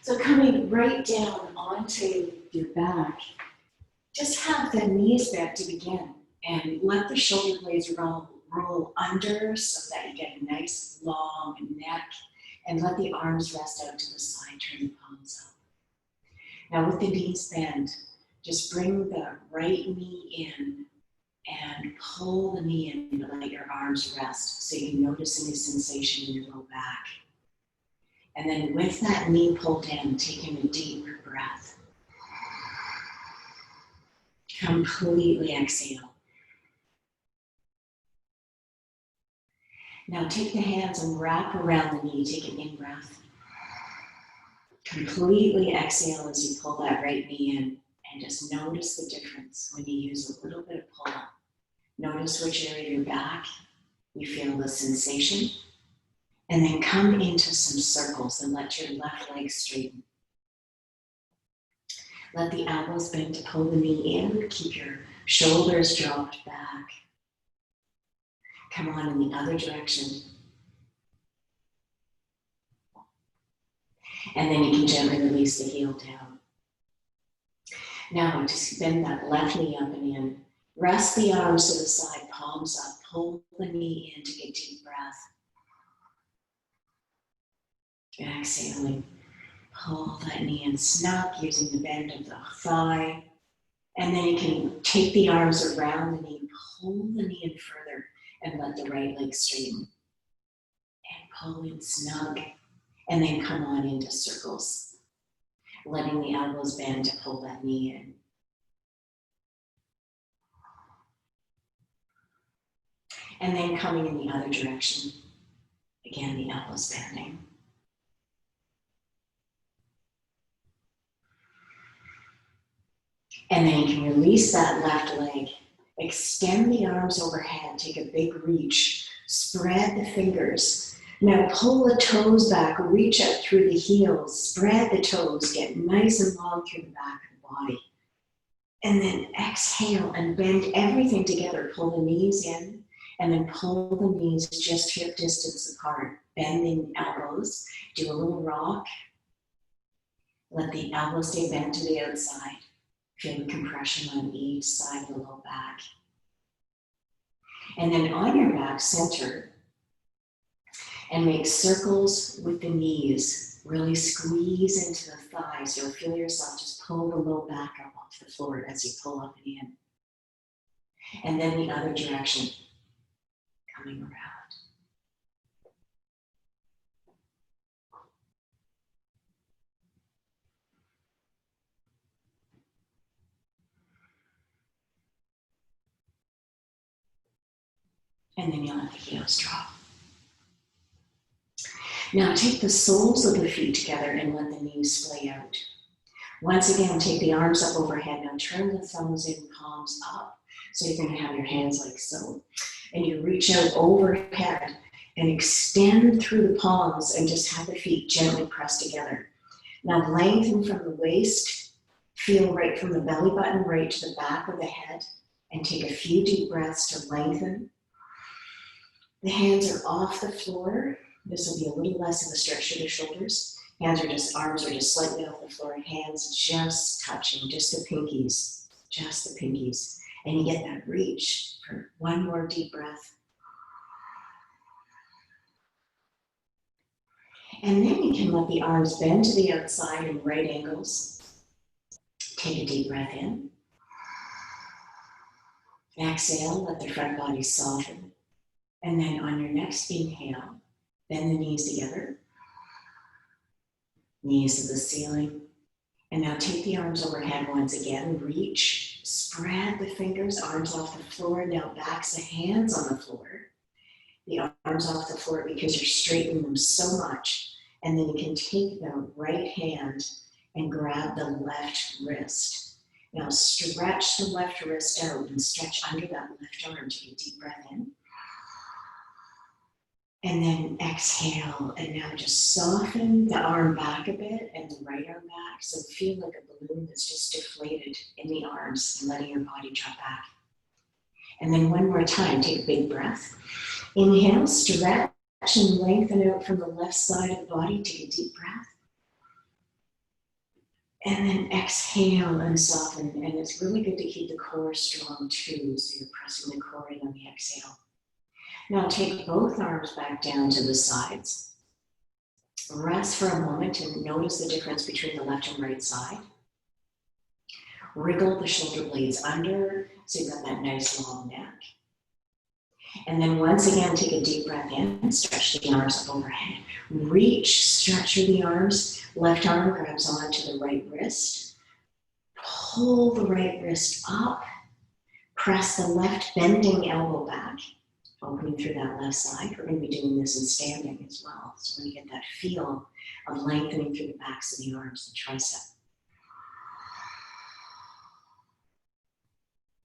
So coming right down onto your back, just have the knees bent to begin and let the shoulder blades roll under so that you get a nice long neck, and let the arms rest out to the side, turn the palms up. Now with the knees bent, just bring the right knee in and pull the knee in to let your arms rest so you can notice any sensation in your low back. And then with that knee pulled in, taking a deep breath. Completely exhale. Now take the hands and wrap around the knee, take an in-breath. Completely exhale as you pull that right knee in, and just notice the difference when you use a little bit of pull up. Notice which area of your back you feel the sensation, and then come into some circles and let your left leg straighten. Let the elbows bend to pull the knee in, keep your shoulders dropped back. Come on in the other direction. And then you can gently release the heel down. Now just bend that left knee up and in. Rest the arms to the side, palms up. Pull the knee in, take a deep breath. Exhaling. Pull that knee in snug using the bend of the thigh. And then you can take the arms around the knee, pull the knee in further, and let the right leg straighten. And pull in snug. And then come on into circles, letting the elbows bend to pull that knee in. And then coming in the other direction. Again, the elbows bending. And then you can release that left leg. Extend the arms overhead, take a big reach. Spread the fingers. Now pull the toes back, reach out through the heels, spread the toes, get nice and long through the back of the body. And then exhale and bend everything together. Pull the knees in, and then pull the knees just hip distance apart. Bending elbows, do a little rock. Let the elbows stay bent to the outside. Feel the compression on each side of the low back. And then on your back, center. And make circles with the knees. Really squeeze into the thighs. You'll feel yourself just pull the low back up off the floor as you pull up and in. And then the other direction, coming around. And then you'll let the heels drop. Now take the soles of the feet together and let the knees splay out. Once again, take the arms up overhead. Now turn the thumbs in, palms up. So you're going to have your hands like so. And you reach out overhead and extend through the palms and just have the feet gently pressed together. Now lengthen from the waist. Feel right from the belly button right to the back of the head. And take a few deep breaths to lengthen. The hands are off the floor. This will be a little less of a stretch to the shoulders. Arms are just slightly off the floor. Hands just touching, just the pinkies. And you get that reach for one more deep breath. And then you can let the arms bend to the outside in right angles. Take a deep breath in. Exhale, let the front body soften. And then on your next inhale, bend the knees together. Knees to the ceiling. And now take the arms overhead once again. Reach, spread the fingers, arms off the floor. Now backs the hands on the floor. The arms off the floor because you're straightening them so much. And then you can take the right hand and grab the left wrist. Now stretch the left wrist out and stretch under that left arm. Take a deep breath in. And then exhale, and now just soften the arm back a bit and the right arm back. So feel like a balloon that's just deflated in the arms and letting your body drop back. And then one more time, take a big breath. Inhale, stretch and lengthen out from the left side of the body. Take a deep breath. And then exhale and soften. And it's really good to keep the core strong too. So you're pressing the core in on the exhale. Now take both arms back down to the sides. Rest for a moment and notice the difference between the left and right side. Wriggle the shoulder blades under so you've got that nice long neck. And then once again, take a deep breath in, stretch the arms up overhead. Reach, stretch through the arms. Left arm grabs onto the right wrist. Pull the right wrist up. Press the left bending elbow back, opening through that left side. We're going to be doing this in standing as well. So when you get that feel of lengthening through the backs of the arms, the tricep.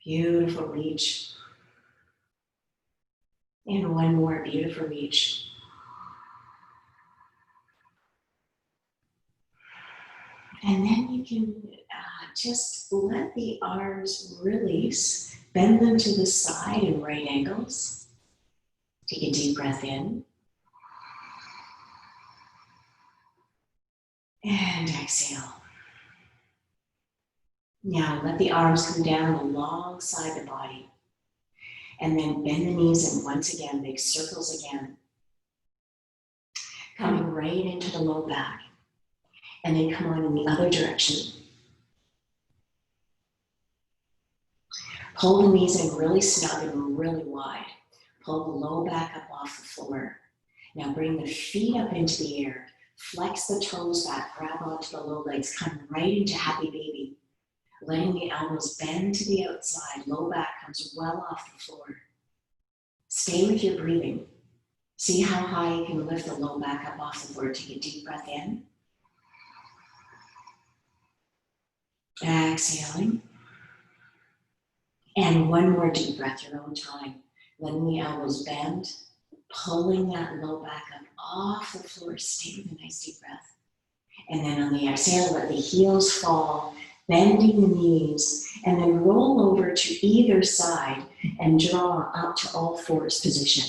Beautiful reach. And one more beautiful reach. And then you can just let the arms release. Bend them to the side in right angles. Take a deep breath in. And exhale. Now let the arms come down alongside the body. And then bend the knees and once again make circles again. Coming right into the low back. And then come on in the other direction. Pull the knees in really snug and really wide. Pull the low back up off the floor. Now bring the feet up into the air. Flex the toes back, grab onto the low legs, come right into happy baby. Letting the elbows bend to the outside, low back comes well off the floor. Stay with your breathing. See how high you can lift the low back up off the floor. Take a deep breath in. Exhaling. And one more deep breath, your own time. Letting the elbows bend, pulling that low back up off the floor. Stay with a nice deep breath. And then on the exhale, let the heels fall, bending the knees, and then roll over to either side and draw up to all fours position.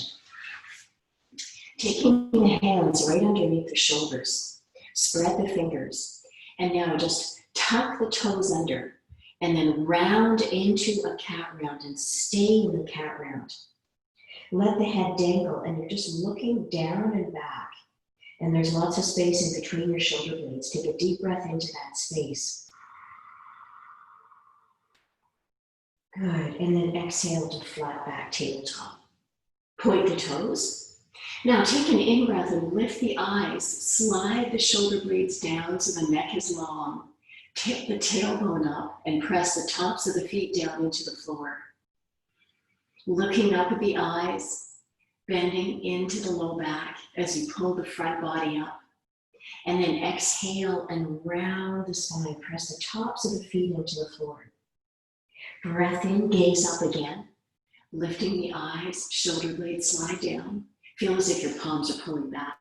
Taking the hands right underneath the shoulders, spread the fingers, and now just tuck the toes under, and then round into a cat round and stay in the cat round. Let the head dangle, and you're just looking down and back. And there's lots of space in between your shoulder blades. Take a deep breath into that space. Good, and then exhale to flat back tabletop. Point the toes. Now take an in-breath and lift the eyes. Slide the shoulder blades down so the neck is long. Tip the tailbone up and press the tops of the feet down into the floor. Looking up at the eyes, bending into the low back as you pull the front body up. And then exhale and round the spine. Press the tops of the feet into the floor. Breath in, gaze up again. Lifting the eyes, shoulder blades slide down. Feel as if your palms are pulling back.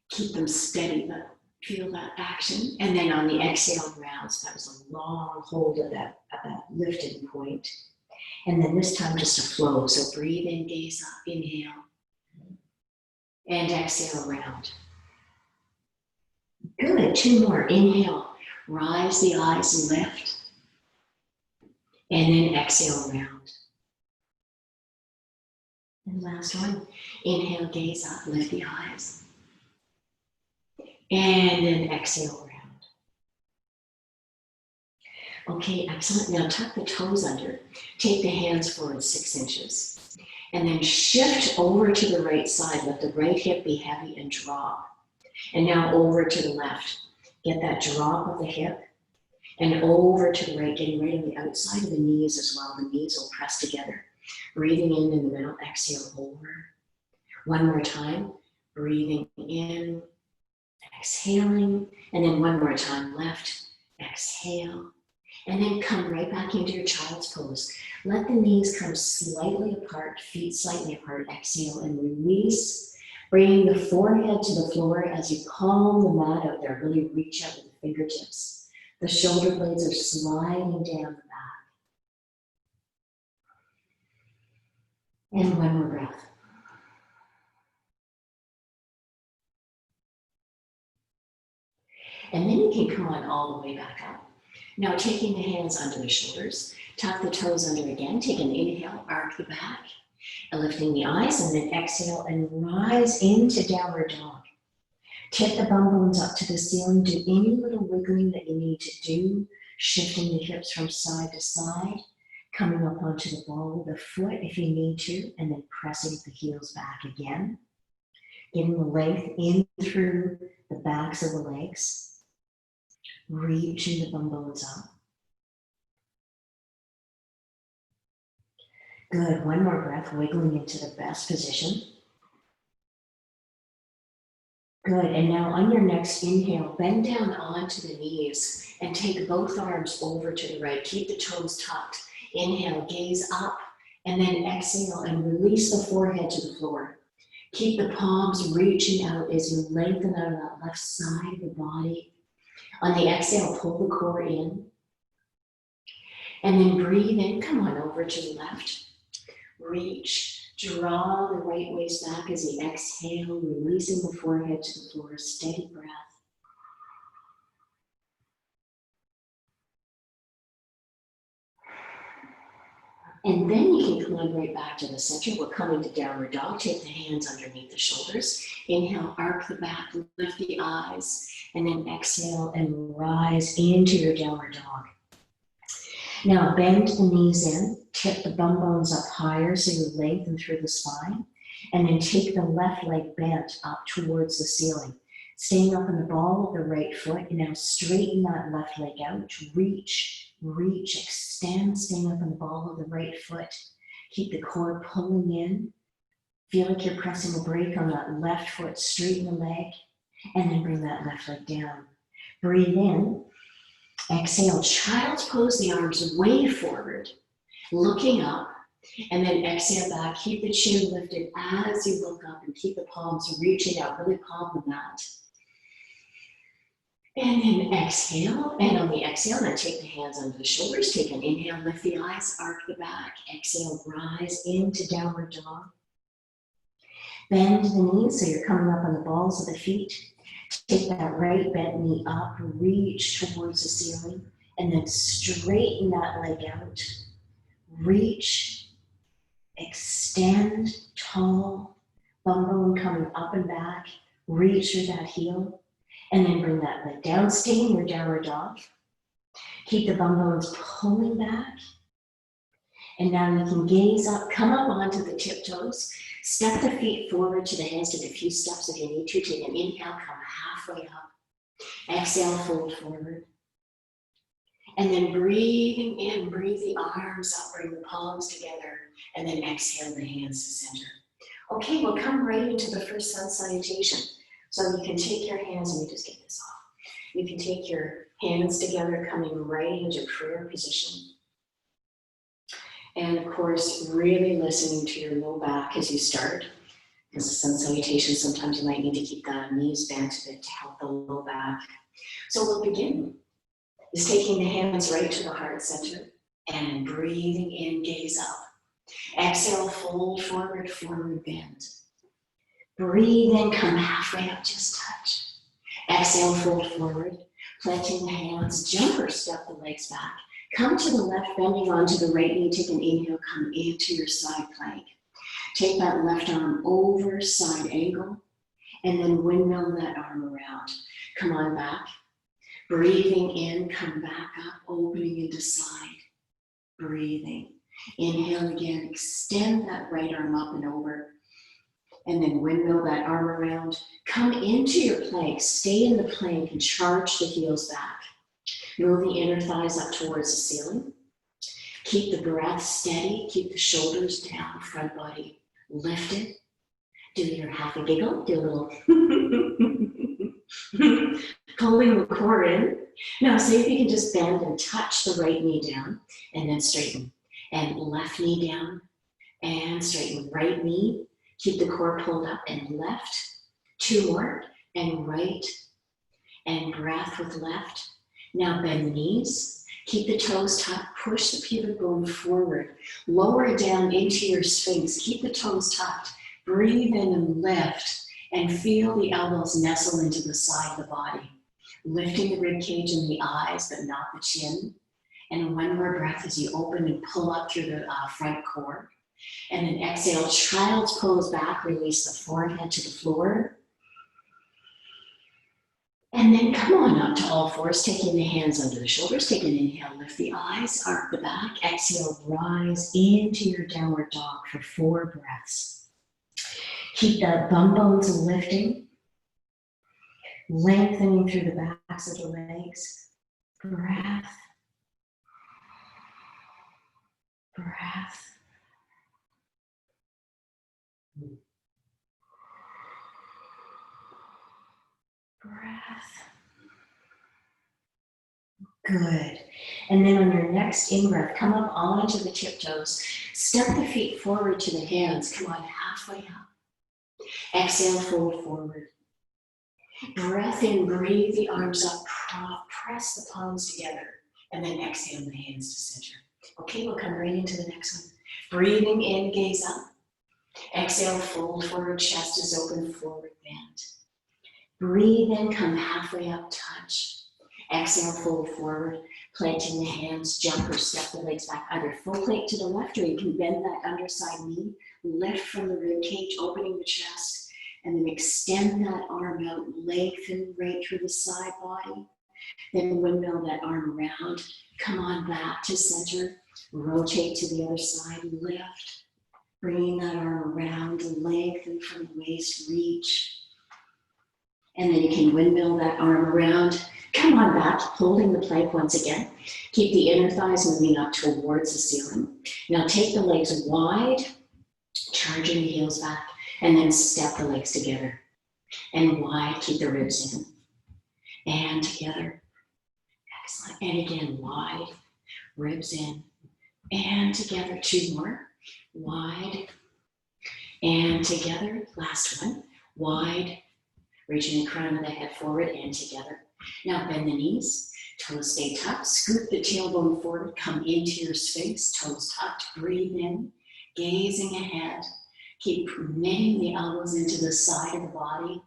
Keep them steady, but feel that action. And then on the exhale round, so that was a long hold of that lifted point. And then this time just a flow. So breathe in, gaze up, inhale. And exhale round. Good, two more. Inhale, rise the eyes and lift. And then exhale round. And last one. Inhale, gaze up, lift the eyes. And then exhale round. Okay, excellent. Now tuck the toes under. Take the hands forward 6 inches. And then shift over to the right side. Let the right hip be heavy and drop. And now over to the left. Get that drop of the hip. And over to the right, getting right on the outside of the knees as well. The knees will press together. Breathing in the middle, exhale over. One more time. Breathing in, exhaling. And then one more time, left, exhale. And then come right back into your child's pose. Let the knees come slightly apart, feet slightly apart. Exhale and release. Bringing the forehead to the floor as you palm the mat out there. Really reach out with the fingertips. The shoulder blades are sliding down the back. And one more breath. And then you can come on all the way back up. Now taking the hands under the shoulders, tuck the toes under again, take an inhale, arc the back, and lifting the eyes, and then exhale and rise into downward dog. Tip the bum bones up to the ceiling, do any little wiggling that you need to do, shifting the hips from side to side, coming up onto the ball of the foot if you need to, and then pressing the heels back again. Getting the length in through the backs of the legs, reaching the bum bones up. Good, one more breath, wiggling into the best position. Good, and now on your next inhale, bend down onto the knees and take both arms over to the right. Keep the toes tucked. Inhale, gaze up, and then exhale and release the forehead to the floor. Keep the palms reaching out as you lengthen out of that left side of the body. On the exhale, pull the core in. And then breathe in, come on over to the left. Reach, draw the right waist back as you exhale, releasing the forehead to the floor, steady breath. And then you can come on right back to the center. We're coming to downward dog. Take the hands underneath the shoulders. Inhale, arc the back, lift the eyes, and then exhale and rise into your downward dog. Now bend the knees in, tip the bum bones up higher so you lengthen through the spine, and then take the left leg bent up towards the ceiling. Staying up in the ball of the right foot, and now straighten that left leg out, reach, extend, staying up in the ball of the right foot. Keep the core pulling in. Feel like you're pressing a brake on that left foot, straighten the leg, and then bring that left leg down. Breathe in, exhale, child's pose, the arms way forward, looking up, and then exhale back. Keep the chin lifted as you look up and keep the palms reaching out, really palm the mat. And then exhale, and on the exhale, then take the hands under the shoulders, take an inhale, lift the eyes, arc the back, exhale, rise into downward dog. Bend the knees so you're coming up on the balls of the feet. Take that right bent knee up, reach towards the ceiling, and then straighten that leg out. Reach, extend, tall, bum bone coming up and back, reach through that heel. And then bring that leg down, stay in your downward dog. Keep the bum bones pulling back. And now you can gaze up, come up onto the tiptoes, step the feet forward to the hands, take a few steps if you need to. Take an inhale, come halfway up. Exhale, fold forward. And then breathing in, breathe the arms up, bring the palms together, and then exhale the hands to center. Okay, we'll come right into the first sun salutation. So you can take your hands, let me just get this off. You can take your hands together, coming right into prayer position. And of course, really listening to your low back as you start. Because the sun salutation, sometimes you might need to keep the knees bent a bit to help the low back. So we'll begin. Just taking the hands right to the heart center and breathing in, gaze up. Exhale, fold forward, forward bend. Breathe in, come halfway up, just touch. Exhale, fold forward, planting the hands, jump or step the legs back. Come to the left, bending onto the right knee, take an inhale, come into your side plank. Take that left arm over, side angle, and then windmill that arm around. Come on back. Breathing in, come back up, opening into side. Breathing. Inhale again, extend that right arm up and over. And then windmill that arm around. Come into your plank, stay in the plank and charge the heels back. Move the inner thighs up towards the ceiling. Keep the breath steady, keep the shoulders down, front body lifted. Do your half a giggle, do a little pulling the core in. Now see if you can just bend and touch the right knee down and then straighten. And left knee down and straighten, right knee. Keep the core pulled up and left, 2 more, and right, and breath with left. Now bend the knees, keep the toes tucked, push the pubic bone forward, lower down into your sphinx, keep the toes tucked, breathe in and lift, and feel the elbows nestle into the side of the body. lifting the rib cage and the eyes, but not the chin. And one more breath as you open and pull up through the front core. And then exhale, child's pose back, release the forehead to the floor. And then come on up to all fours, taking the hands under the shoulders. Take an inhale, lift the eyes, arc the back. Exhale, rise into your downward dog for 4 breaths. Keep the bum bones lifting, lengthening through the backs of the legs. Breath, breath. Breath. Good. And then on your next in-breath, come up onto the tiptoes. Step the feet forward to the hands. Come on, halfway up. Exhale, fold forward. Breath in, breathe the arms up, press the palms together, and then exhale the hands to center. Okay, we'll come right into the next one. Breathing in, gaze up. Exhale, fold forward, chest is open, forward bend. Breathe in, come halfway up, touch. Exhale, fold forward, planting the hands, jump or step the legs back, either full plank to the left, or you can bend that underside knee, lift from the rib cage, opening the chest, and then extend that arm out, lengthen right through the side body. Then windmill that arm around, come on back to center, rotate to the other side, lift, bringing that arm around, lengthen from the waist, reach. And then you can windmill that arm around. Come on back, holding the plank once again. Keep the inner thighs moving up towards the ceiling. Now take the legs wide, charging the heels back, and then step the legs together. And wide, keep the ribs in. And together. Excellent. And again, wide, ribs in. And together, 2 more. Wide. And together, last one. Wide. Reaching the crown of the head forward and together. Now bend the knees, toes stay tucked, scoot the tailbone forward, come into your space, toes tucked, breathe in, gazing ahead. Keep knitting the elbows into the side of the body.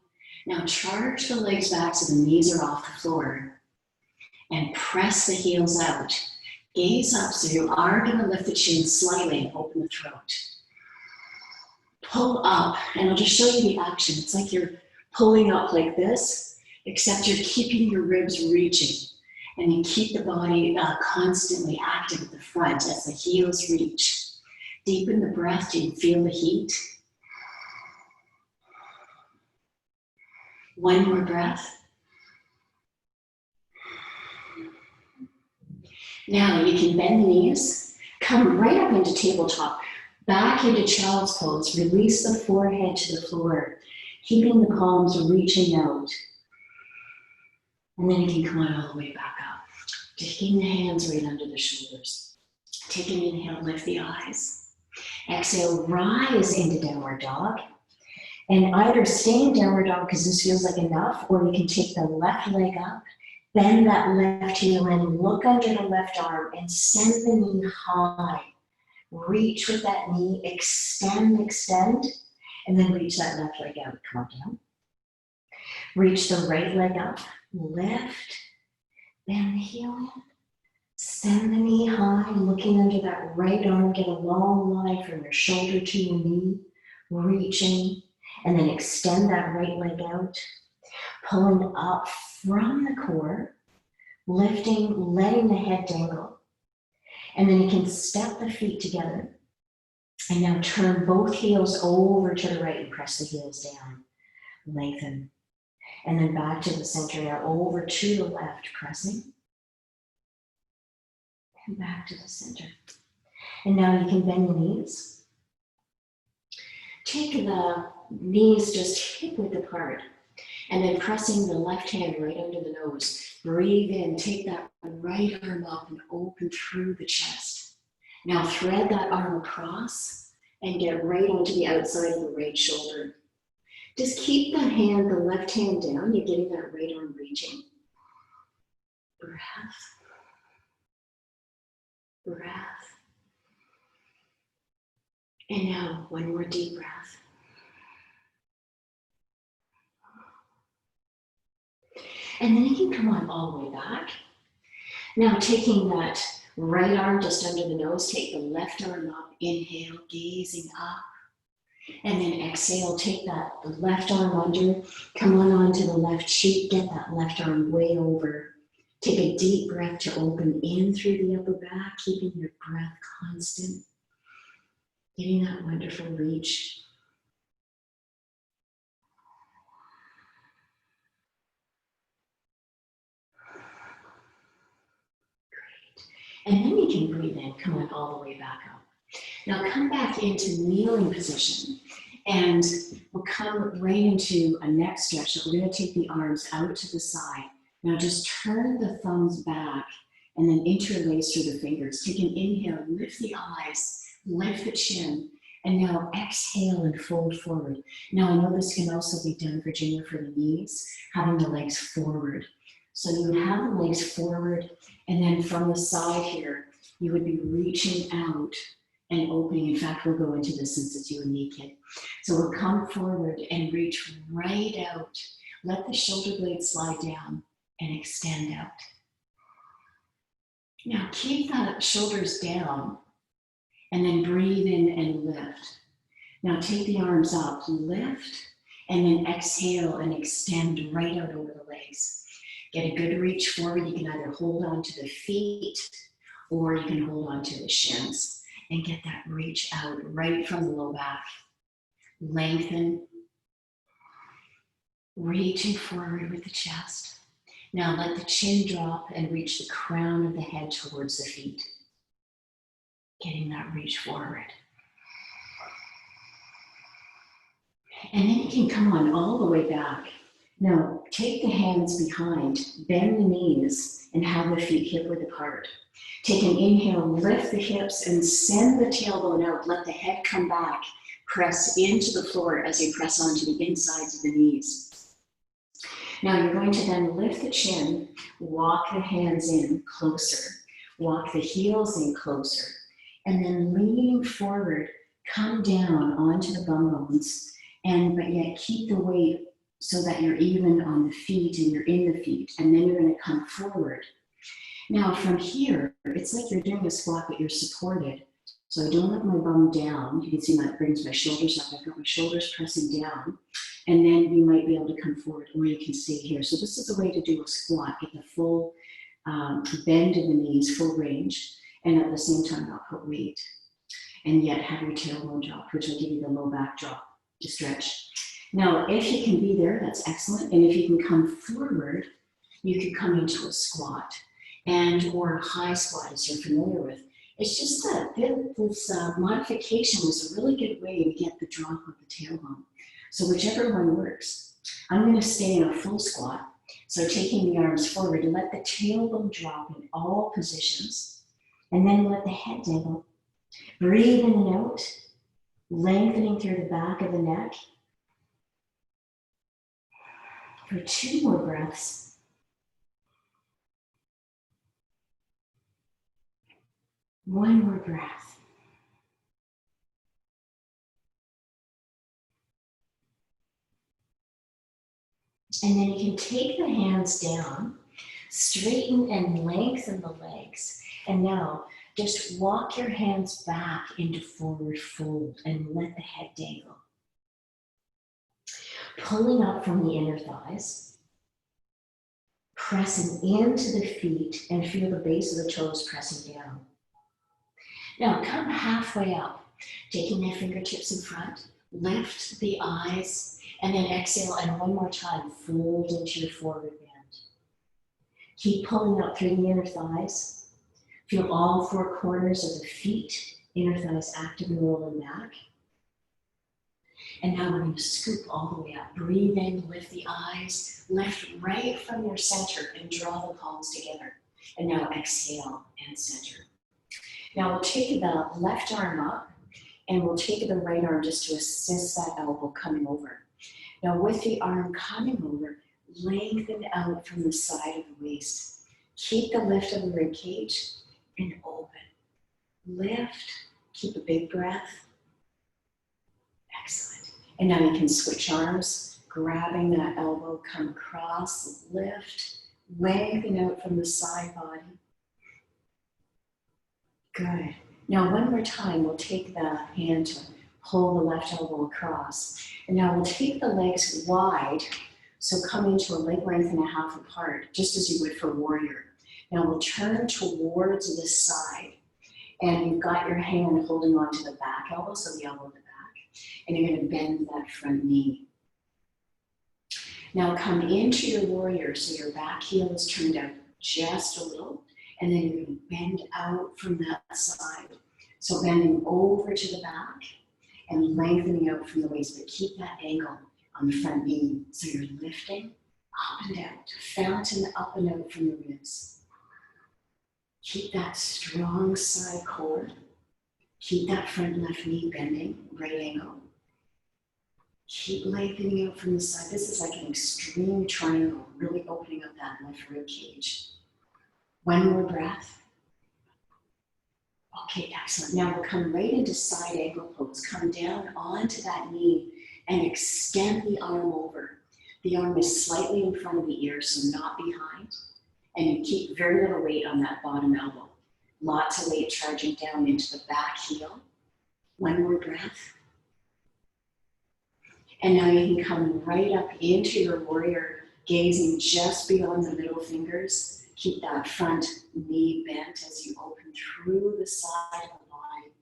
Now charge the legs back so the knees are off the floor and press the heels out. Gaze up, so you are going to lift the chin slightly and open the throat. Pull up, and I'll just show you the action. It's like you're pulling up like this, except you're keeping your ribs reaching. And you keep the body constantly active at the front as the heels reach. Deepen the breath, do you feel the heat? One more breath. Now you can bend the knees, come right up into tabletop, back into child's pose, release the forehead to the floor, keeping the palms reaching out. And then you can come on all the way back up. Taking the hands right under the shoulders. Take an inhale, lift the eyes. Exhale, rise into downward dog. And either stay in downward dog because this feels like enough, or you can take the left leg up, bend that left heel in, look under the left arm, and send the knee high. Reach with that knee, extend, and then reach that left leg out, come on down. Reach the right leg up, lift, bend the heel in, send the knee high, looking under that right arm, get a long line from your shoulder to your knee, reaching, and then extend that right leg out, pulling up from the core, lifting, letting the head dangle. And then you can step the feet together. And now turn both heels over to the right and press the heels down. Lengthen. And then back to the center now, over to the left, pressing. And back to the center. And now you can bend the knees. Take the knees just hip width apart. And then pressing the left hand right under the nose. Breathe in, take that right arm up and open through the chest. Now thread that arm across and get right onto the outside of the right shoulder. Just keep the left hand down. You're getting that right arm reaching. Breath. Breath. And now one more deep breath. And then you can come on all the way back. Now taking that right arm just under the nose, take the left arm up, inhale, gazing up. And then exhale, take that left arm under, come on onto the left cheek, get that left arm way over. Take a deep breath to open in through the upper back, keeping your breath constant. Getting that wonderful reach. Great. And then you can breathe in, come on all the way back up. Now come back into kneeling position. And we'll come right into a neck stretch. So we're going to take the arms out to the side. Now just turn the thumbs back and then interlace through the fingers. Take an inhale, lift the eyes, lift the chin, and now exhale and fold forward. Now I know this can also be done, Virginia, for the knees, having the legs forward. So you would have the legs forward, and then from the side here, you would be reaching out and opening. In fact, we'll go into this since it's you and me, kid. So we'll come forward and reach right out. Let the shoulder blades slide down and extend out. Now keep the shoulders down and then breathe in and lift. Now take the arms up, lift, and then exhale and extend right out over the legs. Get a good reach forward. You can either hold on to the feet or you can hold on to the shins. And get that reach out right from the low back. Lengthen. Reaching forward with the chest. Now let the chin drop and reach the crown of the head towards the feet. Getting that reach forward. And then you can come on all the way back. Now take the hands behind, bend the knees, and have the feet hip width apart. Take an inhale, lift the hips and send the tailbone out. Let the head come back. Press into the floor as you press onto the insides of the knees. Now you're going to then lift the chin, walk the hands in closer, walk the heels in closer, and then leaning forward, come down onto the bum bones, but yet keep the weight so that you're even on the feet and you're in the feet. And then you're going to come forward. Now from here, it's like you're doing a squat, but you're supported. So I don't let my bum down. You can see that brings my shoulders up. I've got my shoulders pressing down. And then you might be able to come forward, or you can stay here. So this is a way to do a squat. Get the full bend in the knees, full range, and at the same time not put weight. And yet have your tailbone drop, which will give you the low back drop to stretch. Now, if you can be there, that's excellent. And if you can come forward, you could come into a squat or a high squat, as you're familiar with. It's just that this modification is a really good way to get the drop of the tailbone. So whichever one works. I'm going to stay in a full squat. So taking the arms forward, let the tailbone drop in all positions, and then let the head dangle. Breathe in and out, lengthening through the back of the neck. For 2 more breaths. One more breath. And then you can take the hands down, straighten and lengthen the legs. And now just walk your hands back into forward fold and let the head dangle. Pulling up from the inner thighs, pressing into the feet and feel the base of the toes pressing down. Now come halfway up, taking the fingertips in front, lift the eyes, and then exhale, and one more time, fold into your forward bend. Keep pulling up through the inner thighs. Feel all 4 corners of the feet, inner thighs active and rolling back. And now we're going to scoop all the way up. Breathe in, lift the eyes, lift right from your center and draw the palms together. And now exhale and center. Now we'll take the left arm up and we'll take the right arm just to assist that elbow coming over. Now with the arm coming over, lengthen out from the side of the waist. Keep the lift of the rib cage and open. Lift, keep a big breath. Excellent. And now you can switch arms, Grabbing that elbow, come across, lift, lengthen out from the side body. Good. Now one more time, we'll take the hand to pull the left elbow across. And now we'll take the legs wide, so come into a leg length and a half apart, just as you would for warrior. Now we'll turn towards this side, and you've got your hand holding onto the back elbow, so the elbow at the back, and you're gonna bend that front knee. Now come into your warrior, so your back heel is turned out just a little, and then you're gonna bend out from that side. So bending over to the back and lengthening out from the waist, but keep that angle on the front knee. So you're lifting up and out, fountain up and out from the ribs. Keep that strong side core. Keep that front left knee bending, right angle. Keep lengthening out from the side. This is like an extreme triangle, really opening up that left rib cage. One more breath. Okay, excellent. Now we'll come right into side angle pose. Come down onto that knee and extend the arm over. The arm is slightly in front of the ear, so not behind. And you keep very little weight on that bottom elbow. Lots of weight charging down into the back heel. One more breath. And now you can come right up into your warrior, gazing just beyond the middle fingers. Keep that front knee bent as you open through the side of the body.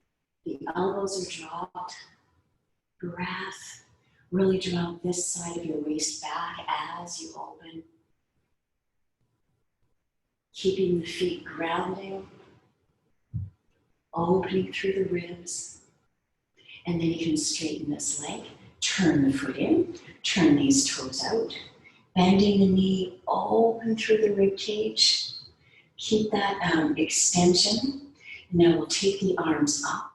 The elbows are dropped. Breath. Really drop this side of your waist back as you open. Keeping the feet grounding. Opening through the ribs. And then you can straighten this leg. Turn the foot in. Turn these toes out. Bending the knee, open through the rib cage. Keep that extension. Now we'll take the arms up,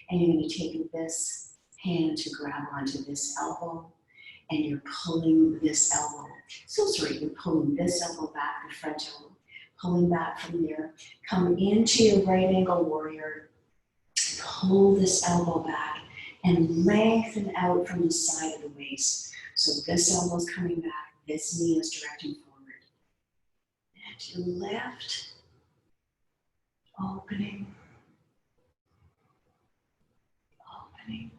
and you're going to take this hand to grab onto this elbow, and you're pulling this elbow. So sorry, you're pulling this elbow back, the front elbow, pulling back from there. Come into your right angle warrior, pull this elbow back, and lengthen out from the side of the waist. So this elbow's coming back. This knee is directing forward. And to the left, opening, opening,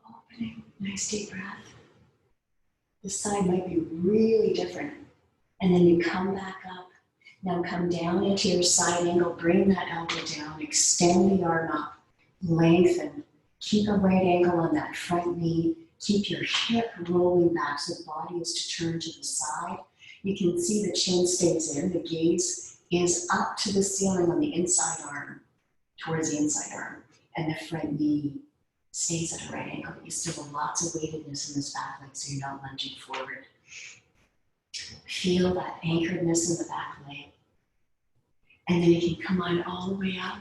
opening. Nice deep breath. This side might be really different. And then you come back up. Now come down into your side angle, bring that elbow down, extend the arm up, lengthen. Keep a right angle on that front knee. Keep your hip rolling back so the body is to turn to the side. You can see the chin stays in, the gaze is up to the ceiling on the inside arm, towards the inside arm, and the front knee stays at a right angle. You still have lots of weightedness in this back leg, so you're not lunging forward. Feel that anchoredness in the back leg. And then you can come on all the way up.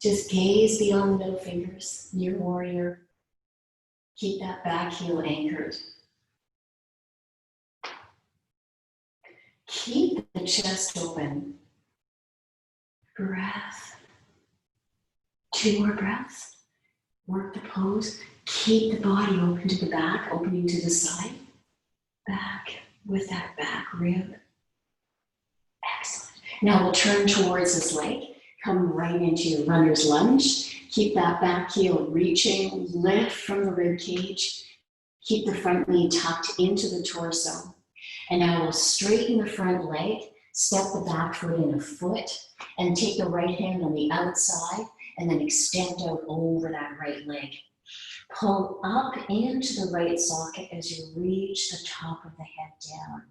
Just gaze beyond the middle fingers, near warrior. Keep that back heel anchored. Keep the chest open. Breath. 2 more breaths. Work the pose. Keep the body open to the back, opening to the side. Back with that back rib. Excellent. Now we'll turn towards this leg. Come right into your runner's lunge. Keep that back heel reaching, lift from the rib cage. Keep the front knee tucked into the torso. And now we'll straighten the front leg, step the back foot in a foot, and take the right hand on the outside, and then extend out over that right leg. Pull up into the right socket as you reach the top of the head down.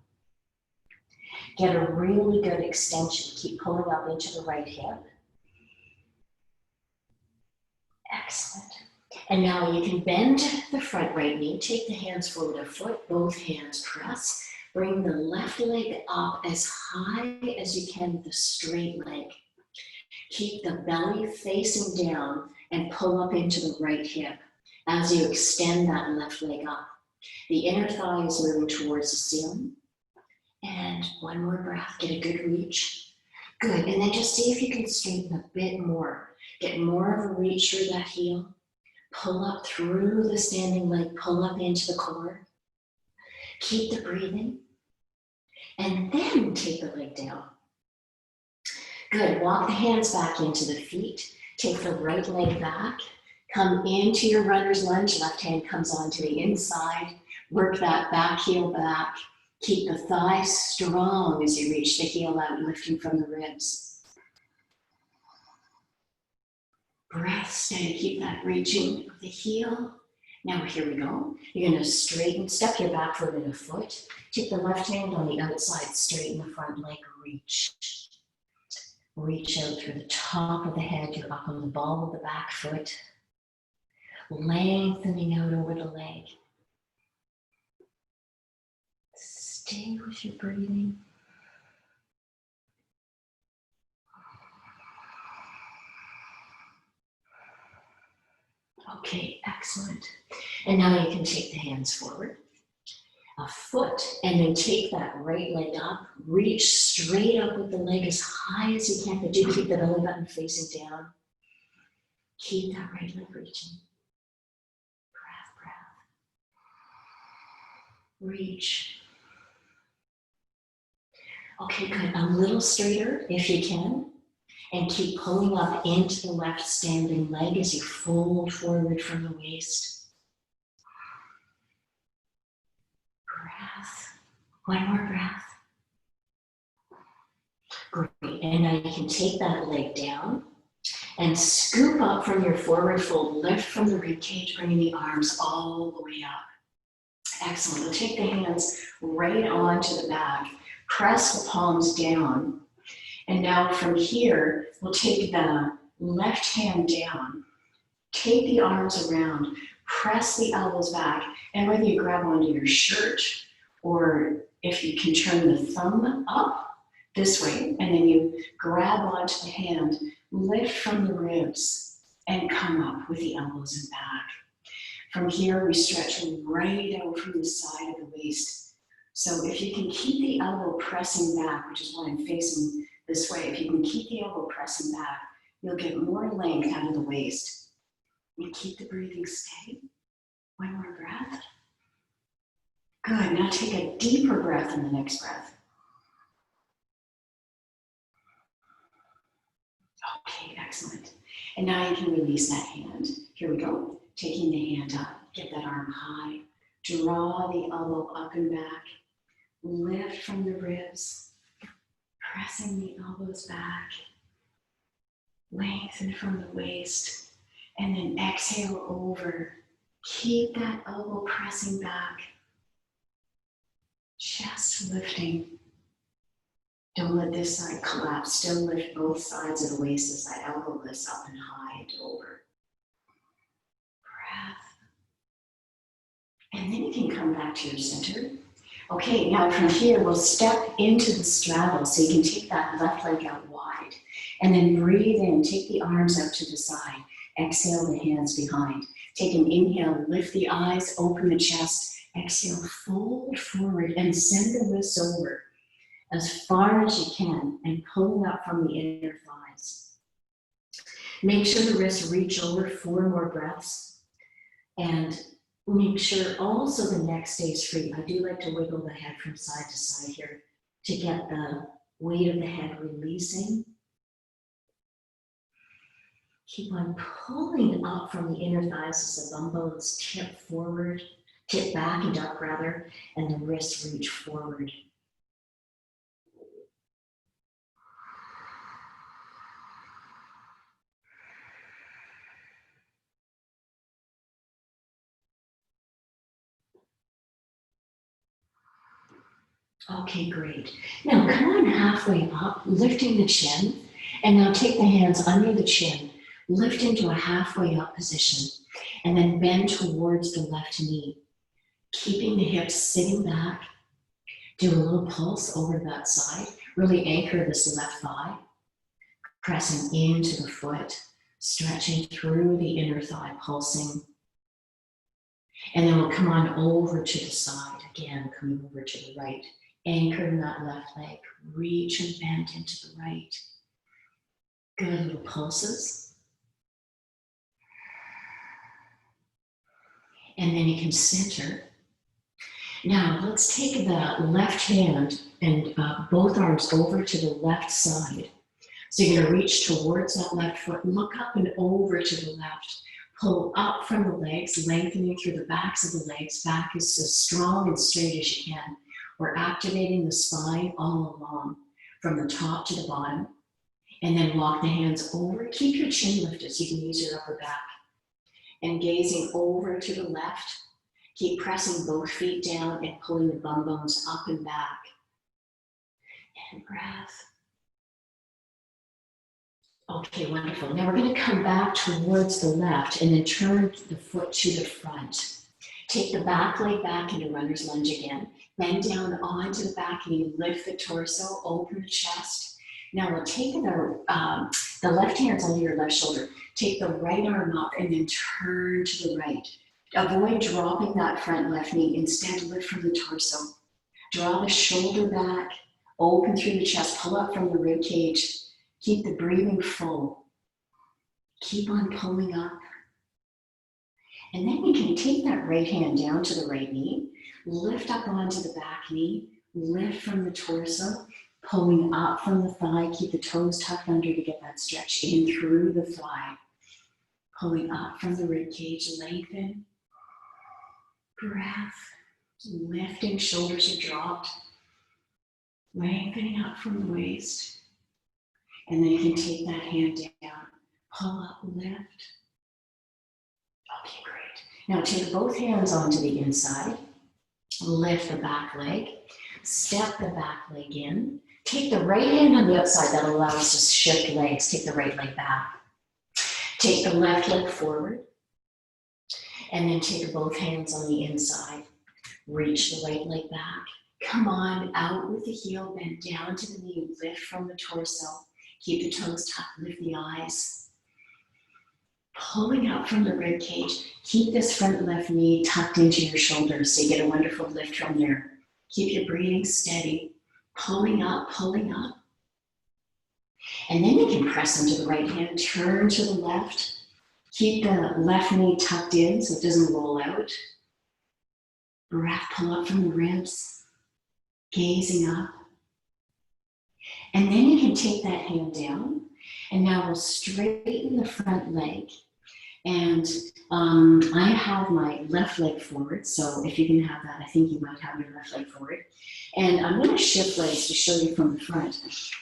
Get a really good extension. Keep pulling up into the right hip. Excellent. And now you can bend the front right knee, take the hands forward a foot, both hands press. Bring the left leg up as high as you can with a straight leg. Keep the belly facing down and pull up into the right hip as you extend that left leg up. The inner thigh is moving towards the ceiling. And one more breath, get a good reach. Good, and then just see if you can straighten a bit more. Get more of a reach through that heel. Pull up through the standing leg, pull up into the core. Keep the breathing. And then take the leg down. Good, walk the hands back into the feet. Take the right leg back. Come into your runner's lunge. Left hand comes onto the inside. Work that back heel back. Keep the thighs strong as you reach the heel out, lifting from the ribs. Breath steady, keep that reaching of the heel. Now here we go. You're gonna straighten, step your back foot in a foot. Take the left hand on the outside, straighten the front leg, reach. Reach out through the top of the head. You're up on the ball of the back foot. Lengthening out over the leg. Stay with your breathing. Okay, excellent. And now you can take the hands forward. A foot, and then take that right leg up. Reach straight up with the leg as high as you can, but do keep the belly button facing down. Keep that right leg reaching. Breath, breath. Reach. Okay, good. A little straighter if you can. And keep pulling up into the left standing leg as you fold forward from the waist. Breath. One more breath. Great. And now you can take that leg down and scoop up from your forward fold. Lift from the rib cage, bringing the arms all the way up. Excellent. We'll take the hands right onto the back. Press the palms down. And now from here, we'll take the left hand down. Take the arms around. Press the elbows back. And whether you grab onto your shirt or if you can turn the thumb up this way, and then you grab onto the hand, lift from the ribs and come up with the elbows and back. From here, we stretch right out from the side of the waist. So if you can keep the elbow pressing back, which is why I'm facing this way, if you can keep the elbow pressing back, you'll get more length out of the waist. You keep the breathing steady. One more breath. Good, now take a deeper breath in the next breath. Okay, excellent. And now you can release that hand. Here we go. Taking the hand up, get that arm high. Draw the elbow up and back. Lift from the ribs. Pressing the elbows back. Lengthen from the waist. And then exhale over. Keep that elbow pressing back. Chest lifting. Don't let this side collapse. Still lift both sides of the waist as that elbow lifts up and high and over. Breath. And then you can come back to your center. Okay, now from here, we'll step into the straddle. So you can take that left leg out wide. And then breathe in. Take the arms out to the side. Exhale the hands behind. Take an inhale. Lift the eyes. Open the chest. Exhale. Fold forward and send the wrists over as far as you can and pulling up from the inner thighs. Make sure the wrists reach over 4 more breaths. And make sure also the neck stays free. I do like to wiggle the head from side to side here to get the weight of the head releasing. Keep on pulling up from the inner thighs as the bum bones tip forward, tip back and up rather, and the wrists reach forward. Okay, great. Now come on halfway up, lifting the chin, and now take the hands under the chin, lift into a halfway up position, and then bend towards the left knee, keeping the hips sitting back. Do a little pulse over that side, really anchor this left thigh, pressing into the foot, stretching through the inner thigh, pulsing. And then we'll come on over to the side, again, coming over to the right. Anchor in that left leg, reach and bend into the right. Good little pulses. And then you can center. Now let's take the left hand and both arms over to the left side. So you're going to reach towards that left foot, look up and over to the left. Pull up from the legs, lengthening through the backs of the legs. Back is as strong and straight as you can. We're activating the spine all along, from the top to the bottom. And then walk the hands over. Keep your chin lifted so you can use your upper back. And gazing over to the left. Keep pressing both feet down and pulling the bum bones up and back. And breath. Okay, wonderful. Now we're going to come back towards the left and then turn the foot to the front. Take the back leg back into runner's lunge again. Bend down onto the back knee, lift the torso, open the chest. Now we'll take the left hand's under your left shoulder. Take the right arm up and then turn to the right. Avoid dropping that front left knee. Instead, lift from the torso. Draw the shoulder back, open through the chest, pull up from the rib cage. Keep the breathing full. Keep on pulling up. And then you can take that right hand down to the right knee, lift up onto the back knee, lift from the torso, pulling up from the thigh, keep the toes tucked under to get that stretch in through the thigh. Pulling up from the rib cage, lengthen. Breath, lifting, shoulders are dropped. Lengthening up from the waist. And then you can take that hand down, pull up, lift. Okay, great. Now take both hands onto the inside, lift the back leg, step the back leg in. Take the right hand on the outside, that'll allow us to shift legs. Take the right leg back. Take the left leg forward, and then take both hands on the inside. Reach the right leg back. Come on, out with the heel, bend down to the knee, lift from the torso. Keep the toes tucked, lift the eyes. Pulling up from the rib cage. Keep this front left knee tucked into your shoulders so you get a wonderful lift from there. Keep your breathing steady. Pulling up, pulling up. And then you can press into the right hand, turn to the left. Keep the left knee tucked in so it doesn't roll out. Breath, pull up from the ribs. Gazing up. And then you can take that hand down, and now we'll straighten the front leg. And I have my left leg forward, so if you can have that, I think you might have your left leg forward. And I'm going to shift legs to show you from the front.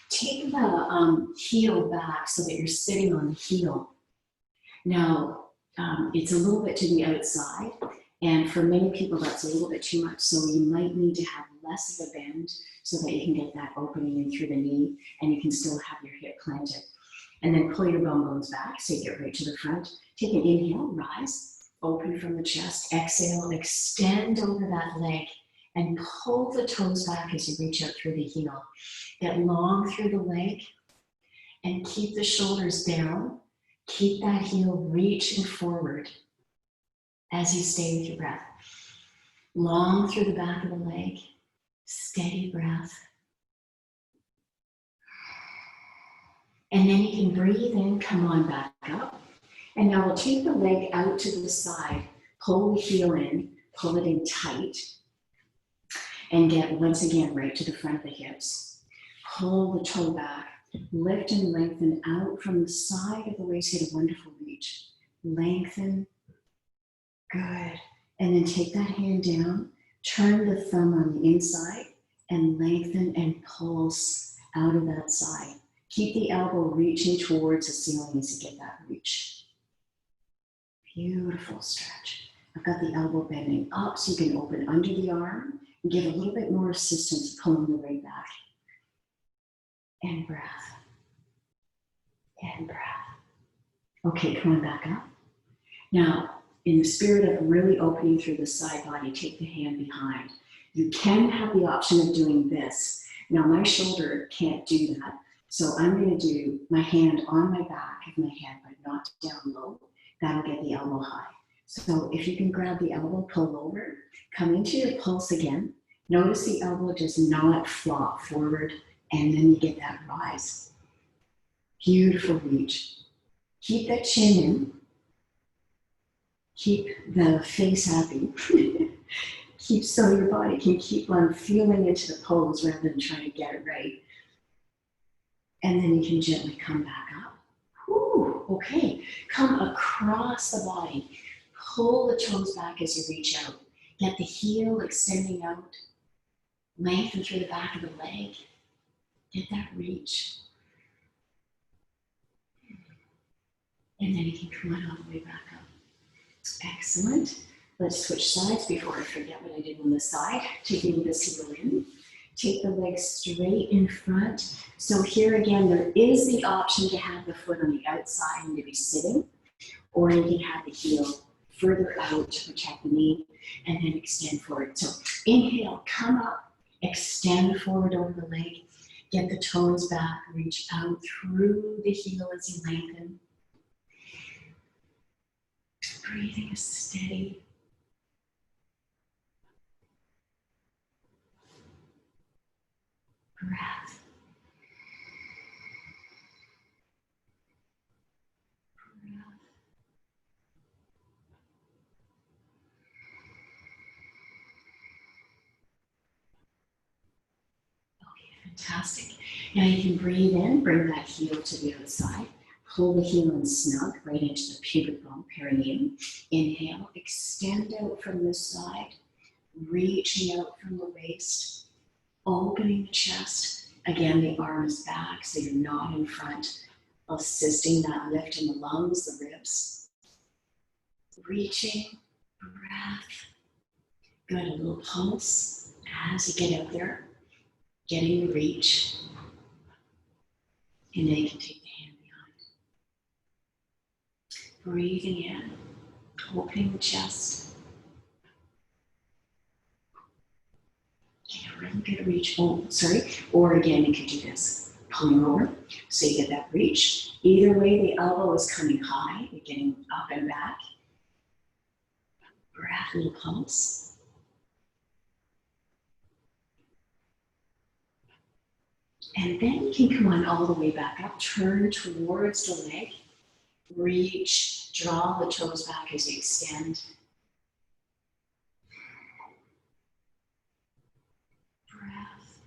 Take the heel back so that you're sitting on the heel. Now, it's a little bit to the outside, and for many people that's a little bit too much, so you might need to have less of a bend so that you can get that opening in through the knee and you can still have your hip planted. And then pull your bum bones back so you get right to the front. Take an inhale, rise, open from the chest, exhale, extend over that leg and pull the toes back as you reach out through the heel. Get long through the leg and keep the shoulders down. Keep that heel reaching forward as you stay with your breath. Long through the back of the leg, steady breath. And then you can breathe in, come on back up. And now we'll take the leg out to the side, pull the heel in, pull it in tight, and get once again right to the front of the hips. Pull the toe back, lift and lengthen out from the side of the waist, get a wonderful reach. Lengthen, good. And then take that hand down, turn the thumb on the inside, and lengthen and pulse out of that side. Keep the elbow reaching towards the ceiling as you get that reach. Beautiful stretch. I've got the elbow bending up so you can open under the arm and give a little bit more assistance pulling the leg back. And breath. And breath. Okay, come on back up. Now, in the spirit of really opening through the side body, take the hand behind. You can have the option of doing this. Now, my shoulder can't do that. So I'm going to do my hand on my back of my head, but not down low. That'll get the elbow high. So if you can grab the elbow, pull over, come into your pulse again. Notice the elbow does not flop forward, and then you get that rise. Beautiful reach. Keep that chin in. Keep the face happy. Keep so your body can keep on feeling into the pose rather than trying to get it right. And then you can gently come back up. Whew, okay, come across the body. Pull the toes back as you reach out. Get the heel extending out. Lengthen through the back of the leg. Get that reach. And then you can come on all the way back up. Excellent. Let's switch sides before I forget what I did on this side. Taking this heel in. Take the leg straight in front. So here again, there is the option to have the foot on the outside and to be sitting, or you can have the heel further out to protect the knee and then extend forward. So inhale, come up, extend forward over the leg, get the toes back, reach out through the heel as you lengthen. Breathing is steady. Breath. Fantastic. Now you can breathe in, bring that heel to the other side. Pull the heel in snug right into the pubic bone, perineum. Inhale, extend out from this side, reaching out from the waist, opening the chest. Again, the arm is back so you're not in front, assisting that lift in the lungs, the ribs. Reaching, breath. Good, a little pulse as you get out there. Getting the reach, and then you can take the hand behind. Breathing in, opening the chest. Get a really good reach. Or again, you could do this. Pulling over, so you get that reach. Either way, the elbow is coming high, you're getting up and back. Breath, a little pulse. And then you can come on all the way back up, turn towards the leg, reach, draw the toes back as you extend. Breath.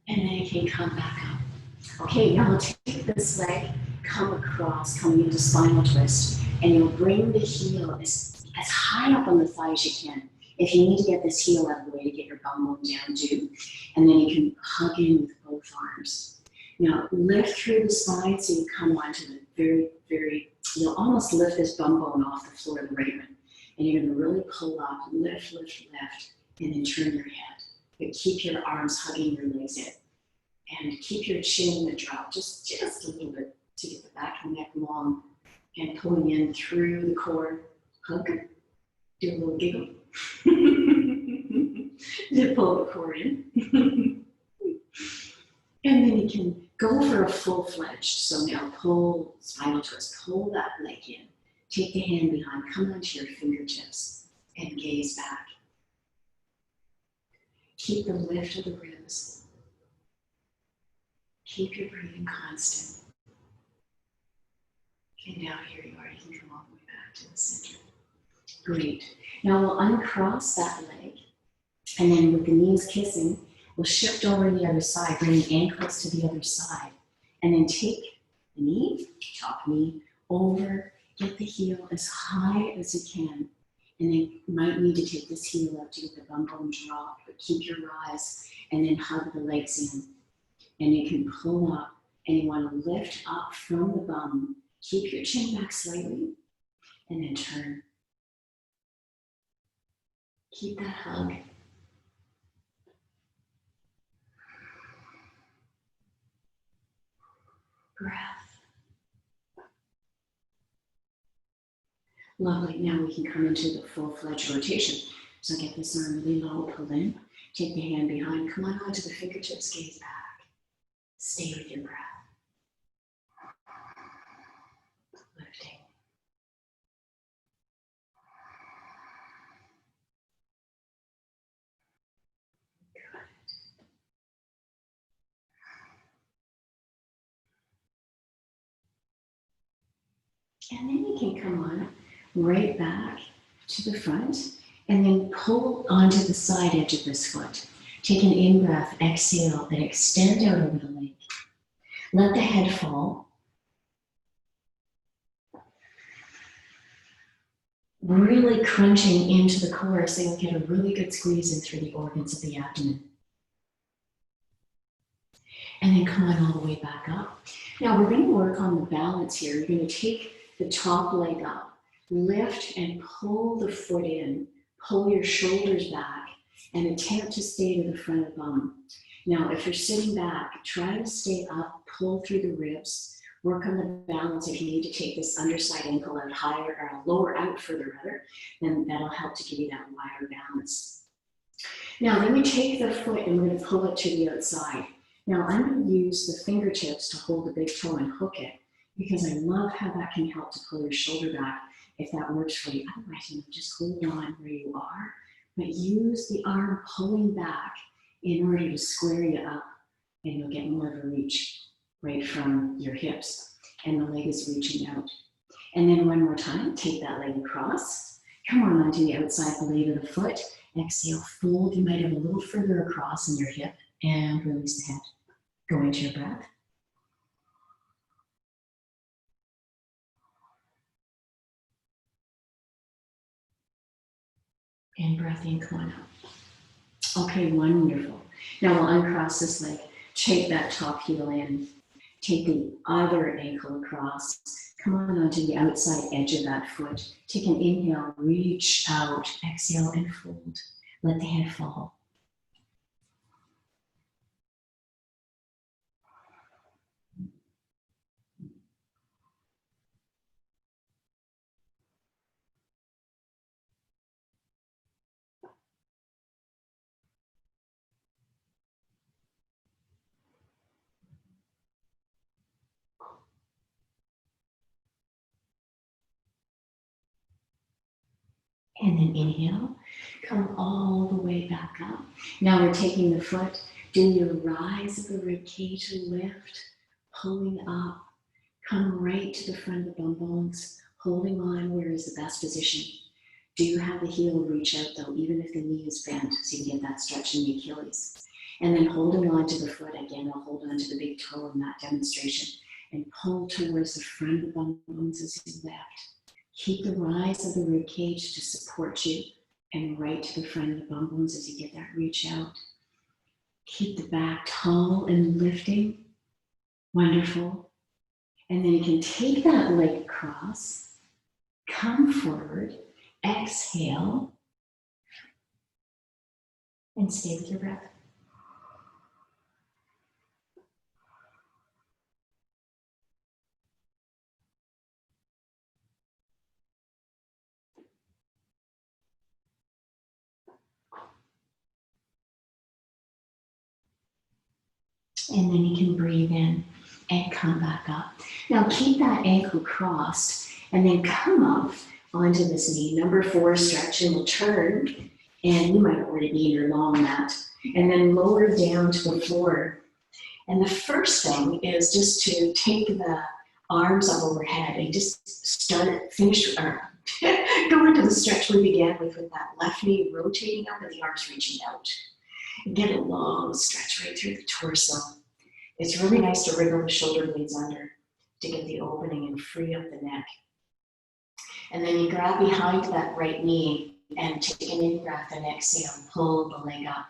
And then you can come back up. Okay, now we'll take this leg, come across, coming into spinal twist, and you'll bring the heel as high up on the thigh as you can. If you need to get this heel out of the way to get your bum bone down, do. And then you can hug in with both arms. Now, lift through the spine so you come onto the you'll almost lift this bum bone off the floor of the right one. And you're gonna really pull up, lift, and then turn your head. But keep your arms hugging your legs in. And keep your chin in the drop, just a little bit to get the back of the neck long. And pulling in through the core, hug, do a little giggle. To pull the core in. And then you can go for a full-fledged. So now pull, spinal twist, pull that leg in. Take the hand behind, come onto your fingertips and gaze back. Keep the lift of the ribs. Keep your breathing constant. And now here you are, you can come all the way back to the center. Great. Now we'll uncross that leg, and then with the knees kissing, we'll shift over to the other side, bring the ankles to the other side, and then take the knee, top knee, over, get the heel as high as you can, and then you might need to take this heel up to get the bum bone drop, but keep your rise, and then hug the legs in. And you can pull up, and you want to lift up from the bum, keep your chin back slightly, and then turn. Keep that hug. Breath. Lovely. Now we can come into the full-fledged rotation. So get this arm really low, pull in. Take the hand behind. Come on onto the fingertips, gaze back. Stay with your breath. Lifting. And then you can come on right back to the front and then pull onto the side edge of this foot. Take an in-breath, exhale, and extend out over the leg. Let the head fall. Really crunching into the core so you'll get a really good squeeze in through the organs of the abdomen. And then come on all the way back up. Now we're going to work on the balance here. You're going to take the top leg up, lift and pull the foot in, pull your shoulders back, and attempt to stay to the front of the bum. Now, if you're sitting back, try to stay up, pull through the ribs, work on the balance. If you need to take this underside ankle out higher or lower out further rather, then that'll help to give you that wider balance. Now, then we take the foot and we're going to pull it to the outside. Now, I'm going to use the fingertips to hold the big toe and hook it because I love how that can help to pull your shoulder back if that works for you. Otherwise, just hold on where you are, but use the arm pulling back in order to square you up, and you'll get more of a reach right from your hips, and the leg is reaching out. And then one more time, take that leg across, come on onto the outside blade of the foot, exhale, fold. You might have a little further across in your hip, and release the head. Go into your breath. And breath in, come on up. Okay, wonderful. Now we'll uncross this leg, take that top heel in, take the other ankle across, come on onto the outside edge of that foot. Take an inhale, reach out, exhale and fold. Let the head fall. And then inhale, come all the way back up. Now we're taking the foot, do your rise of the rib cage, lift, pulling up, come right to the front of the bum bones, holding on where is the best position. Do you have the heel reach out though, even if the knee is bent, so you get that stretch in the Achilles. And then holding on to the foot, again, I'll hold on to the big toe in that demonstration, and pull towards the front of the bum bones as you lift. Keep the rise of the rib cage to support you, and right to the front of the bum bones as you get that reach out. Keep the back tall and lifting. Wonderful. And then you can take that leg across, come forward, exhale, and stay with your breath. And then you can breathe in and come back up. Now keep that ankle crossed and then come up onto this knee. Number 4, stretch, and we'll turn. And you might already be in your long mat. And then lower down to the floor. And the first thing is just to take the arms up overhead and just finish, go into the stretch we began with that left knee rotating up and the arms reaching out. And get a long stretch right through the torso. It's really nice to wriggle the shoulder blades under to get the opening and free up the neck. And then you grab behind that right knee and take an in-breath and exhale, pull the leg up.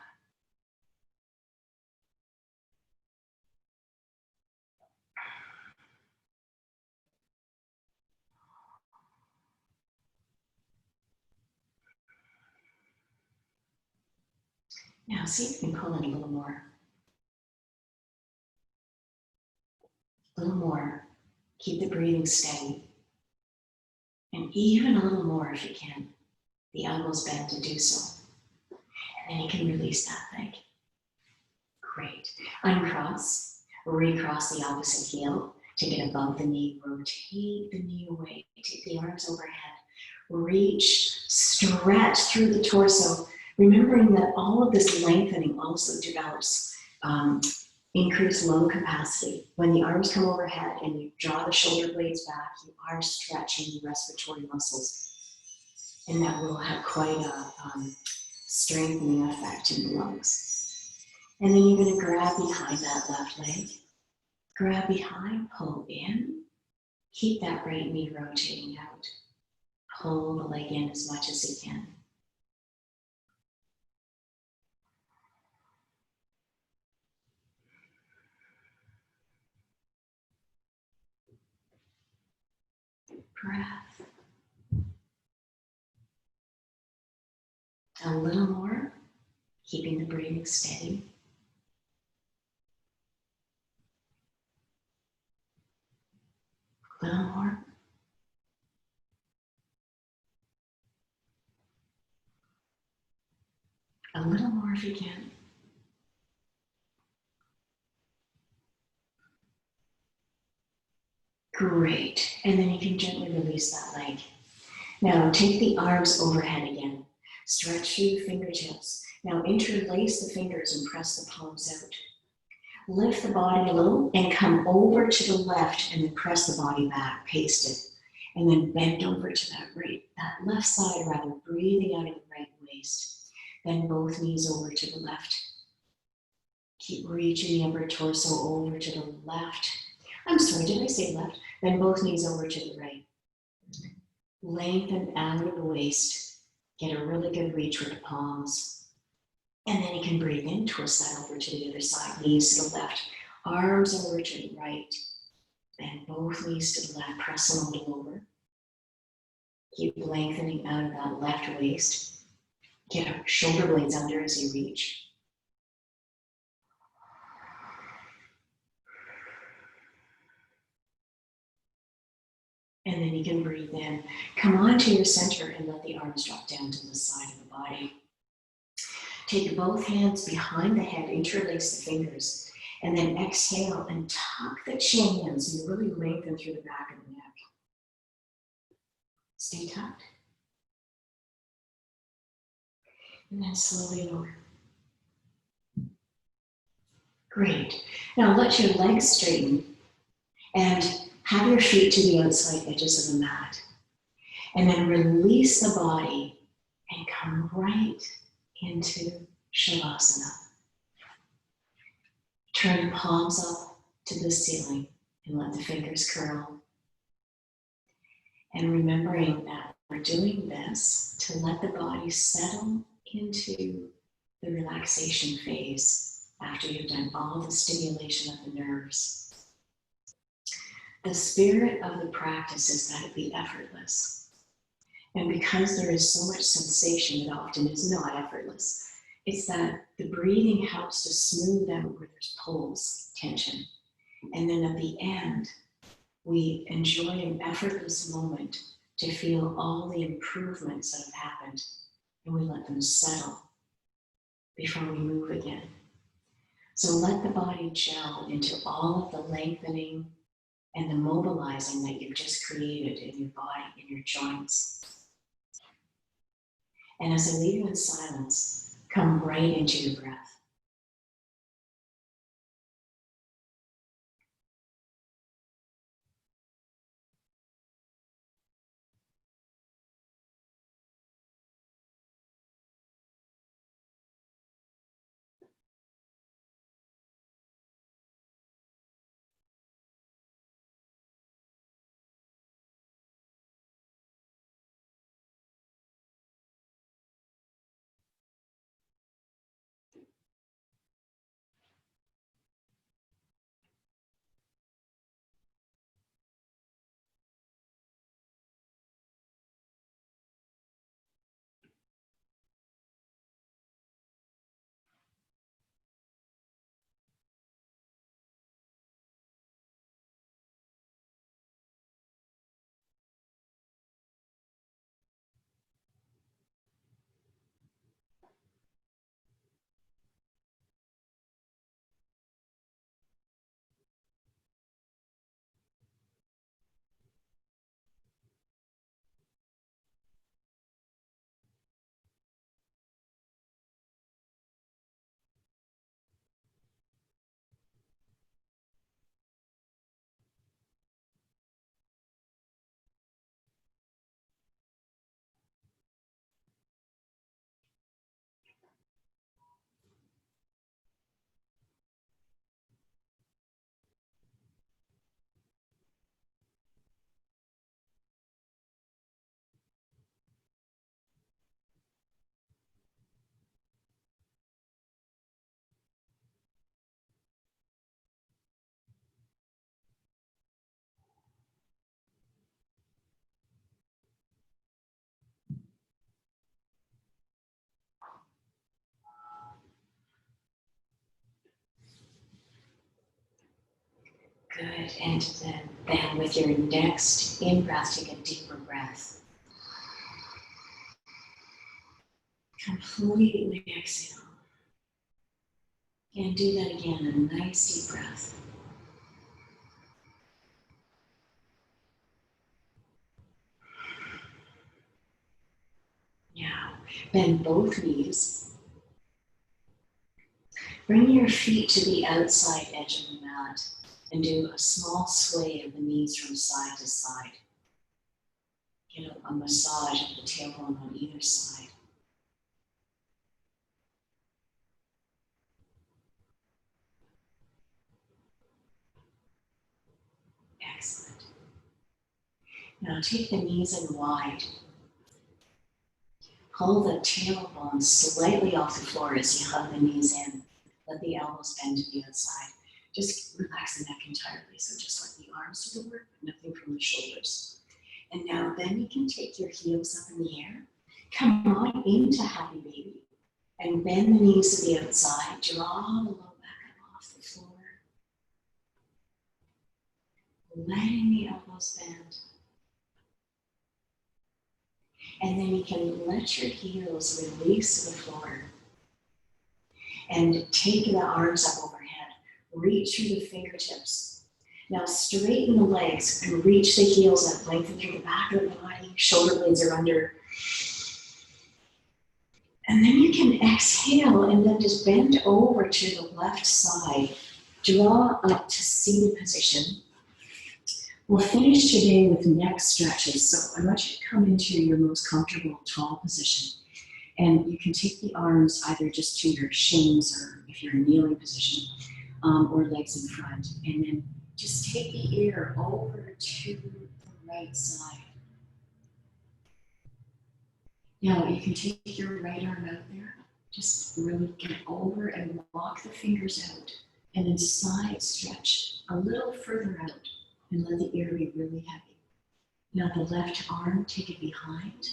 Now see if you can pull in a little more. A little more. Keep the breathing steady. And even a little more if you can. The elbows bend to do so. And then you can release that leg. Great. Uncross, recross the opposite heel. Take it above the knee, rotate the knee away. Take the arms overhead. Reach, stretch through the torso. Remembering that all of this lengthening also develops Increase lung capacity. When the arms come overhead and you draw the shoulder blades back, you are stretching the respiratory muscles. And that will have quite a strengthening effect in the lungs. And then you're going to grab behind that left leg. Grab behind, pull in. Keep that right knee rotating out. Pull the leg in as much as you can. Breath. A little more, keeping the breathing steady. A little more. A little more if you can. Great. And then you can gently release that leg. Now take the arms overhead again. Stretch through the fingertips. Now interlace the fingers and press the palms out. Lift the body a little and come over to the left and then press the body back, paste it. And then bend over to that left side rather, breathing out of the right waist. Then both knees over to the left. Keep reaching the upper torso over to the left. I'm sorry, did I say left? Then both knees over to the right. Lengthen out of the waist. Get a really good reach with the palms. And then you can breathe in, twist that over to the other side. Knees to the left, arms over to the right. Then both knees to the left, press them a little over. Keep lengthening out of that left waist. Get shoulder blades under as you reach. And then you can breathe in. Come on to your center and let the arms drop down to the side of the body. Take both hands behind the head, interlace the fingers, and then exhale and tuck the chin in so you really lengthen through the back of the neck. Stay tucked. And then slowly lower. Great. Now let your legs straighten and have your feet to the outside edges of the mat. And then release the body and come right into Shavasana. Turn the palms up to the ceiling and let the fingers curl. And remembering that we're doing this to let the body settle into the relaxation phase after you've done all the stimulation of the nerves. The spirit of the practice is that it be effortless. And because there is so much sensation, it often is not effortless. It's that the breathing helps to smooth out where there's pulls, tension. And then at the end, we enjoy an effortless moment to feel all the improvements that have happened. And we let them settle before we move again. So let the body gel into all of the lengthening and the mobilizing that you've just created in your body, in your joints. And as I leave you in silence, come right into your breath. Good. And then with your next in-breath, take a deeper breath. Completely exhale. And do that again, a nice deep breath. Now, bend both knees. Bring your feet to the outside edge of the mat and do a small sway of the knees from side to side. Get a massage of the tailbone on either side. Excellent. Now take the knees in wide. Pull the tailbone slightly off the floor as you hug the knees in. Let the elbows bend to the outside. Just relax the neck entirely. So just let the arms do the work, but nothing from the shoulders. And now then you can take your heels up in the air. Come on into happy baby. And bend the knees to the outside. Draw the low back up off the floor. Letting the elbows bend. And then you can let your heels release to the floor. And take the arms up overhead. Reach through the fingertips. Now straighten the legs and reach the heels up. Lengthen through the back of the body. Shoulder blades are under. And then you can exhale and then just bend over to the left side. Draw up to seated position. We'll finish today with neck stretches. So I want you to come into your most comfortable tall position. And you can take the arms either just to your shins or if you're in kneeling position, or legs in front. And then just take the ear over to the right side. Now you can take your right arm out there. Just really get over and walk the fingers out. And then side stretch a little further out. And let the ear be really heavy. Now the left arm, take it behind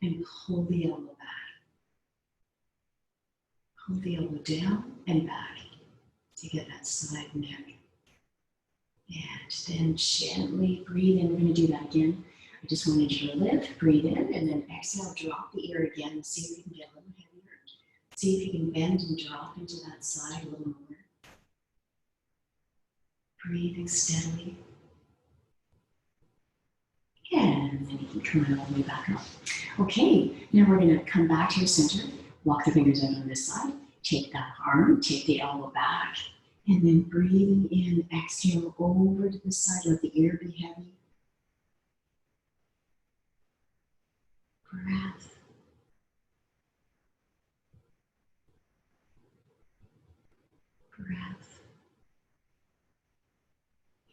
and pull the elbow back. Pull the elbow down and back to get that side neck. And then gently breathe in. We're going to do that again. I just wanted you to lift, breathe in, and then exhale, drop the ear again. See if you can get a little heavier. See if you can bend and drop into that side a little more. Breathing steadily. And then you can come all the way back up. Okay, now we're going to come back to your center. Walk the fingers out on this side. Take that arm, take the elbow back. And then breathing in, exhale over to the side. Let the ear be heavy. Breath. Breath.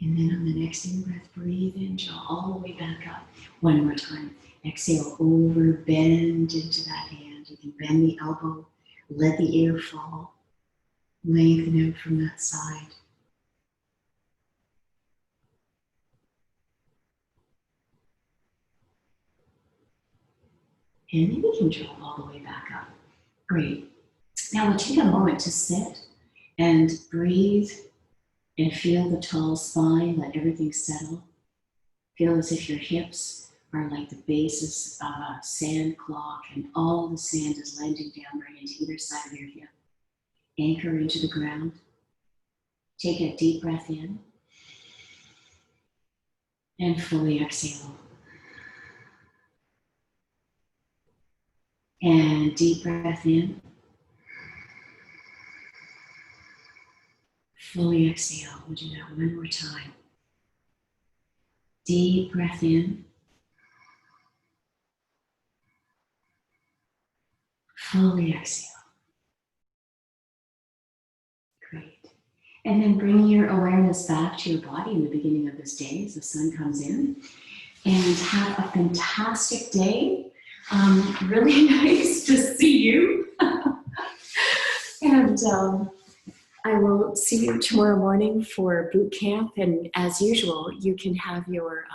And then on the next in-breath, breathe in, draw all the way back up. One more time. Exhale over, bend into that hand. You can bend the elbow, let the ear fall. Lengthen out from that side. And then you can draw all the way back up. Great. Now we'll take a moment to sit and breathe and feel the tall spine, let everything settle. Feel as if your hips are like the bases of a sand clock and all the sand is landing down right into either side of your hip. Anchor into the ground. Take a deep breath in and fully exhale. And deep breath in. Fully exhale. We'll do that one more time. Deep breath in. Fully exhale. Great. And then bring your awareness back to your body in the beginning of this day as the sun comes in. And have a fantastic day. Really nice to see you. And I will see you tomorrow morning for boot camp. And as usual, you can have your